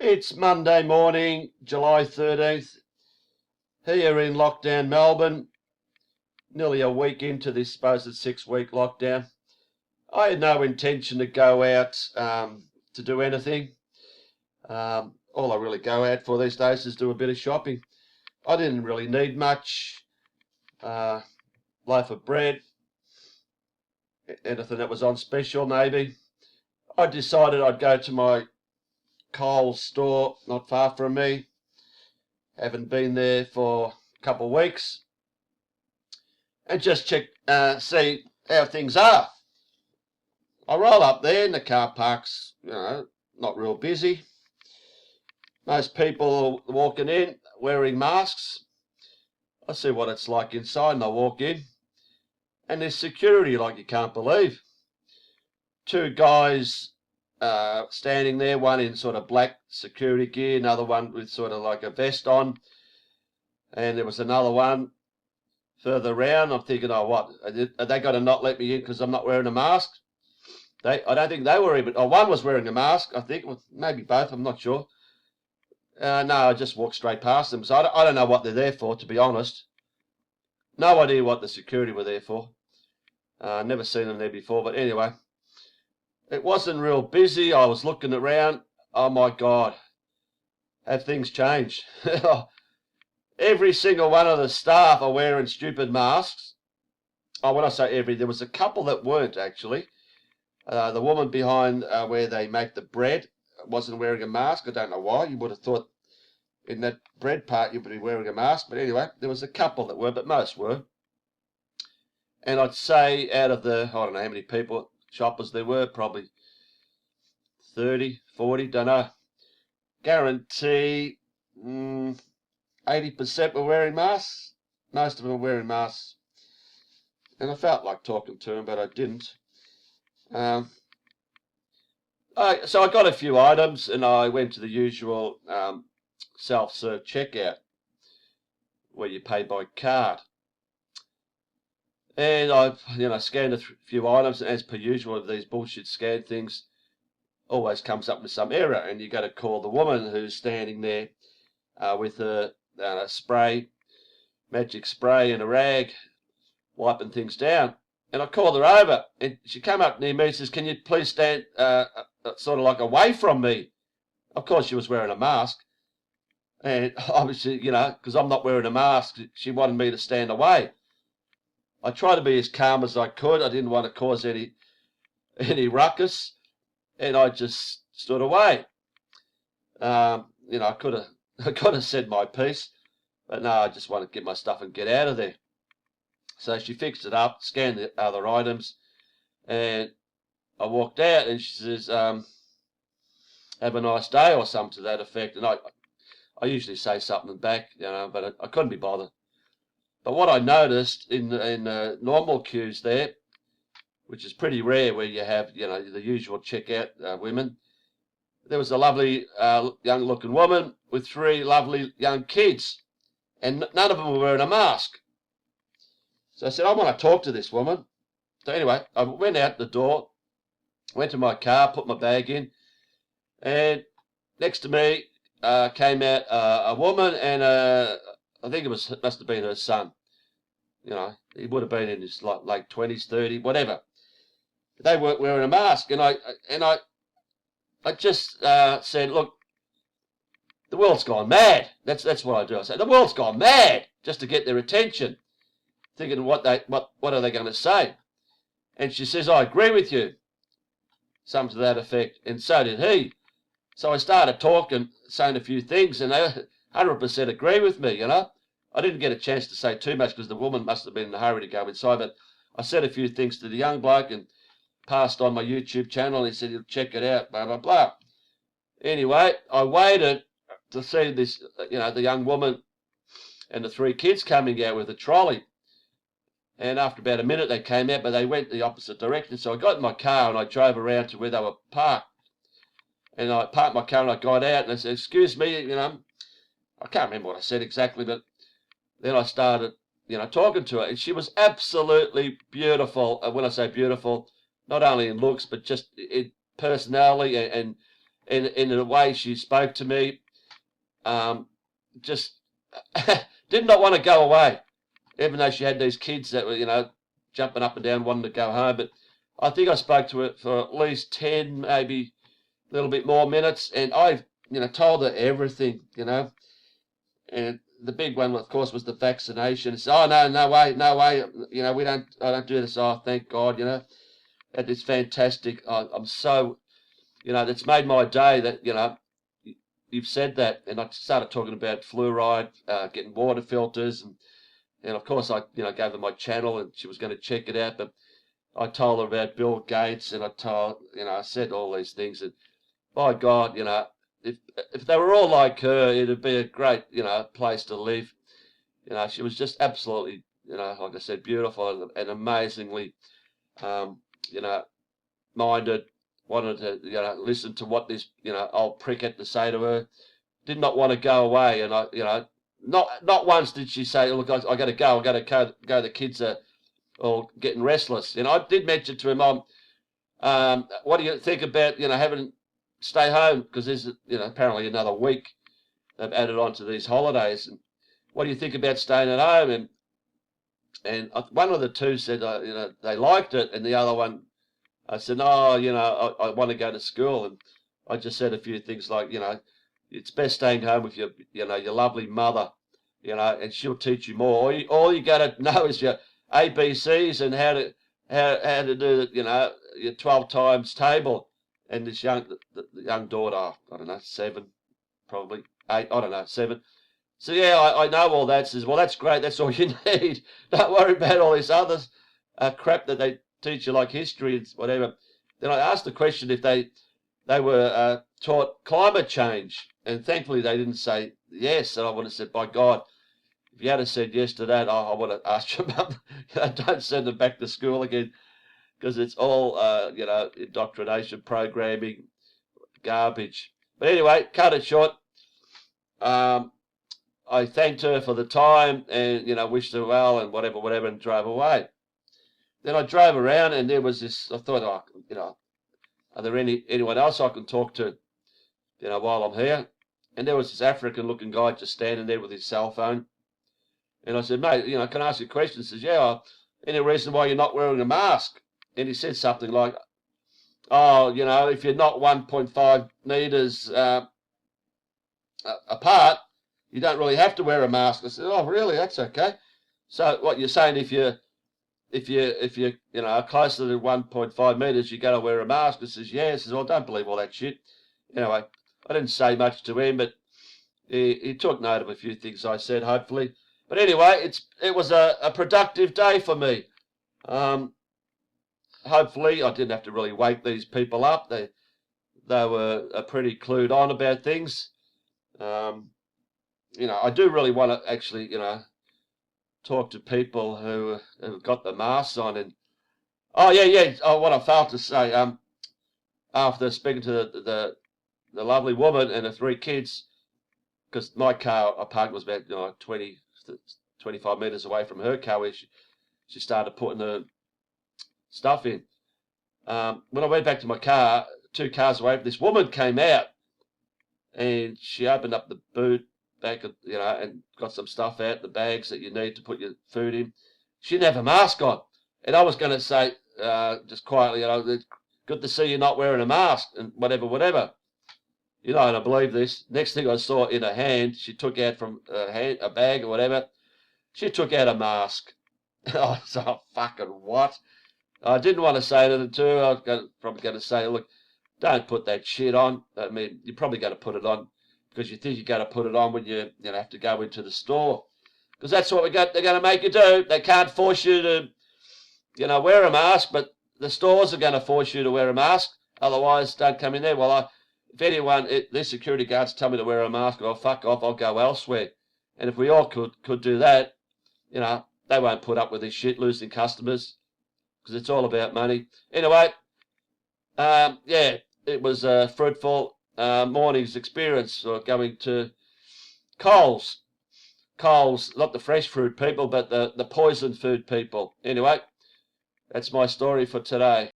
It's Monday morning, July 13th, here in lockdown Melbourne, nearly a week into this supposed 6-week lockdown. I had no intention to go out to do anything. All I really go out for these days is do a bit of shopping. I didn't really need much. Loaf of bread, anything that was on special maybe. I decided I'd go to my Coles store not far from me. Haven't been there for a couple of weeks, and just check, see how things are. I roll up there and the car park's, not real busy. Most people are walking in wearing masks. I see what it's like inside and I walk in, and there's security like you can't believe. Two guys standing there, one in sort of black security gear, another one with sort of like a vest on, and there was another one further around. I'm thinking, oh, what, are they going to not let me in because I'm not wearing a mask? I don't think they were even, one was wearing a mask, I think, maybe both, I'm not sure. No, I just walked straight past them, so I don't know what they're there for, to be honest. No idea what the security were there for. Never seen them there before, but anyway. It wasn't real busy. I was looking around. Oh my God, have things changed? Every single one of the staff are wearing stupid masks. Oh, when I say every, there was a couple that weren't actually. The woman behind where they make the bread wasn't wearing a mask. I don't know why. You would have thought in that bread part you would be wearing a mask. But anyway, there was a couple that were, but most were. And I'd say out of the, I don't know how many people, shoppers there were, probably 30, 40, don't know. Guarantee 80% were wearing masks. Most of them were wearing masks. And I felt like talking to them, but I didn't. So I got a few items and I went to the usual self-serve checkout where you pay by card. And I've, scanned a few items, and as per usual of these bullshit scan things, always comes up with some error, and you got to call the woman who's standing there with a spray, magic spray and a rag, wiping things down. And I called her over, and she came up near me and says, "Can you please stand sort of like away from me?" Of course, she was wearing a mask, and obviously, because I'm not wearing a mask, she wanted me to stand away. I tried to be as calm as I could. I didn't want to cause any ruckus, and I just stood away. I could have said my piece, but no, I just wanted to get my stuff and get out of there. So she fixed it up, scanned the other items, and I walked out, and she says, "Have a nice day," or something to that effect. And I usually say something back, but I couldn't be bothered. But what I noticed in normal queues there, which is pretty rare where you have, the usual checkout women, there was a lovely young-looking woman with 3 lovely young kids, and none of them were wearing a mask. So I said, I want to talk to this woman. So anyway, I went out the door, went to my car, put my bag in, and next to me came out a woman and I think it must have been her son. He would have been in his late 20s, 30, whatever. They weren't wearing a mask, and I just said, "Look, the world's gone mad." That's what I do. I say, "The world's gone mad," just to get their attention, thinking what are they going to say? And she says, "I agree with you," something to that effect, and so did he. So I started talking, saying a few things, and they 100% agree with me, I didn't get a chance to say too much because the woman must have been in a hurry to go inside, but I said a few things to the young bloke and passed on my YouTube channel, and he said he'll check it out, blah, blah, blah. Anyway, I waited to see this, the young woman and the 3 kids coming out with a trolley. And after about a minute, they came out, but they went the opposite direction. So I got in my car and I drove around to where they were parked. And I parked my car and I got out and I said, "Excuse me, I can't remember what I said exactly, but then I started, talking to her. And she was absolutely beautiful. And when I say beautiful, not only in looks, but just in personality and in the way she spoke to me. Just did not want to go away, even though she had these kids that were, jumping up and down, wanting to go home. But I think I spoke to her for at least 10, maybe a little bit more minutes, and I, told her everything, And the big one, of course, was the vaccination. It's, oh, no way, I don't do this. Oh, thank God, That is fantastic. I'm so, that's made my day that, you've said that. And I started talking about fluoride, getting water filters, and of course I, gave her my channel, and she was going to check it out. But I told her about Bill Gates, and I said all these things. And by God, if they were all like her, it'd be a great, place to live. She was just absolutely, like I said, beautiful and amazingly, minded. Wanted to, listen to what this, old prick had to say to her. Did not want to go away, and not once did she say, "Look, I got to go. I got to go. The kids are all getting restless." And I did mention to her, Mom, what do you think about, having stay home, because there's, apparently another week they've added on to these holidays. And what do you think about staying at home? And one of the two said, they liked it, and the other one, I said, no, I want to go to school. And I just said a few things like, it's best staying home with your, your lovely mother, and she'll teach you more. All you got to know is your ABCs and how to do, your 12 times table. And this the young daughter, I don't know, 7, probably 8, I don't know, 7. So yeah, I know all that. Says, well, that's great. That's all you need. Don't worry about all this other crap that they teach you, like history and whatever. Then I asked the question if they were taught climate change, and thankfully they didn't say yes. And I would have said, by God, if you had said yes to that, I would have asked your mum, don't send them back to school again, because it's all, indoctrination, programming, garbage. But anyway, cut it short. I thanked her for the time and, wished her well and whatever, and drove away. Then I drove around, and there was this, I thought, are there anyone else I can talk to, while I'm here? And there was this African-looking guy just standing there with his cell phone. And I said, mate, can I ask you a question? He says, yeah, any reason why you're not wearing a mask? And he said something like, oh, if you're not 1.5 meters apart, you don't really have to wear a mask. I said, oh, really? That's okay. So what you're saying, if you're closer than 1.5 meters, you got to wear a mask? I says, yeah. He says, well, don't believe all that shit. Anyway, I didn't say much to him, but he took note of a few things I said, hopefully. But anyway, it was a productive day for me. Hopefully, I didn't have to really wake these people up. They were pretty clued on about things. I do really want to actually, talk to people who have got the masks on. And oh yeah. Oh, what I failed to say. After speaking to the lovely woman and the 3 kids, because my car I parked was about 20 to 25 meters away from her car, where she started putting her stuff in. When I went back to my car, 2 cars away, this woman came out, and she opened up the boot back, and got some stuff out, the bags that you need to put your food in. She didn't have a mask on, and I was going to say, just quietly, it's good to see you not wearing a mask, and whatever. And I believe this. Next thing I saw in her hand, she took out from her hand a bag or whatever. She took out a mask. I was like, fucking what? I didn't want to say anything to her. I was probably going to say, look, don't put that shit on. I mean, you're probably going to put it on because you think you're going to put it on when you have to go into the store. Because that's what they're going to make you do. They can't force you to, wear a mask, but the stores are going to force you to wear a mask. Otherwise, don't come in there. Well, if anyone, these security guards tell me to wear a mask, well, fuck off, I'll go elsewhere. And if we all could do that, they won't put up with this shit, losing customers, because it's all about money. Anyway, it was a fruitful morning's experience going to Coles. Coles, not the fresh fruit people, but the poison food people. Anyway, that's my story for today.